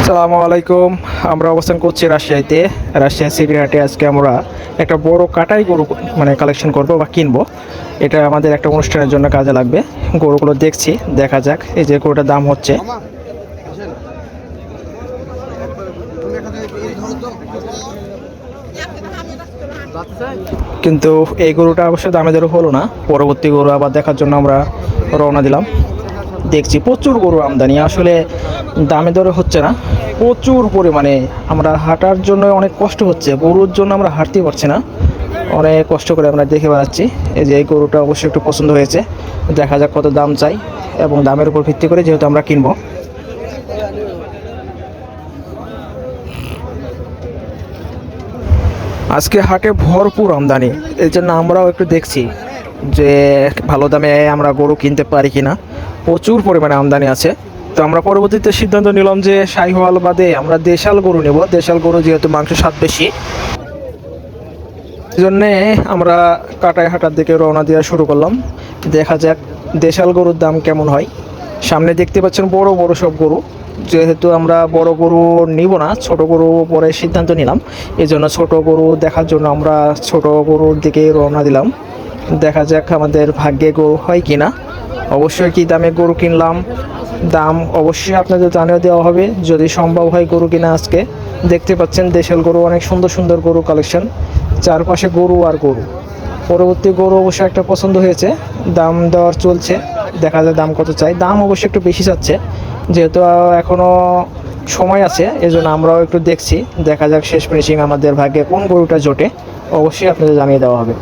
আসসালামু আলাইকুম। আমরা অবস্থান করছি রাজশাহীতে। রাজশাহী সিটি হাটে আজকে আমরা একটা বড় কাটাই গরু কালেকশন করব বা কিনবো। এটা আমাদের একটা অনুষ্ঠানের জন্য কাজে লাগবে। গরুগুলো দেখছি, দেখা যাক। এই যে গরুটার দাম হচ্ছে, কিন্তু এই গরুটা অবশ্য দামে দরে হলো না। পরবর্তী গরু আবার দেখার জন্য আমরা রওনা দিলাম। দেখছি প্রচুর গরু আমদানি, আসলে দামে দরে হচ্ছে না, প্রচুর পরিমাণে। আমরা হাঁটার জন্য অনেক কষ্ট হচ্ছে, গরুর জন্য আমরা হাঁটতেই পারছি না, অনেক কষ্ট করে আমরা দেখে বেড়াচ্ছি। এই যে এই গরুটা অবশ্যই একটু পছন্দ হয়েছে, দেখা যাক কত দাম চাই এবং দামের উপর ভিত্তি করে যেহেতু আমরা কিনবো। আজকে হাটে ভরপুর আমদানি, এই জন্য আমরাও একটু দেখছি যে ভালো দামে আমরা গরু কিনতে পারি কিনা। প্রচুর পরিমাণে আমদানি আছে। তো আমরা পরবর্তীতে সিদ্ধান্ত নিলাম যে শাহিওয়াল বাদে আমরা দেশাল গরু নেব। দেশাল গরু যেহেতু মাংস স্বাদ বেশি, এই জন্যে আমরা কাটাই হাটার দিকে রওনা দেওয়া শুরু করলাম। দেখা যাক দেশাল গরুর দাম কেমন হয়। সামনে দেখতে পাচ্ছেন বড় বড় সব গরু। যেহেতু আমরা বড় গরু নিব না, ছোট গরু পরে সিদ্ধান্ত নিলাম। এই জন্য ছোট গরু দেখার জন্য আমরা ছোট গরুর দিকে রওনা দিলাম। দেখা যাক আমাদের ভাগ্যে গরু হয় কি না। অবশ্যই কি দামে গরু কিনলাম, দাম অবশ্যই আপনাদের জানিয়ে দেওয়া হবে যদি সম্ভব হয় গরু কিনা। আজকে দেখতে পাচ্ছেন দেশাল গরু, অনেক সুন্দর সুন্দর গরু কালেকশন, চারপাশে গরু আর গরু। পরবর্তী গরু অবশ্যই একটা পছন্দ হয়েছে, দাম দেওয়ার চলছে। দেখা যায় দাম কত চাই। দাম অবশ্যই একটু বেশি চাচ্ছে, যেহেতু এখনও সময় আছে, এজন্য আমরাও একটু দেখছি। দেখা যাক শেষ ফিনিশিং আমাদের ভাগ্যে কোন গরুটা জোটে, অবশ্যই আপনাদের জানিয়ে দেওয়া হবে।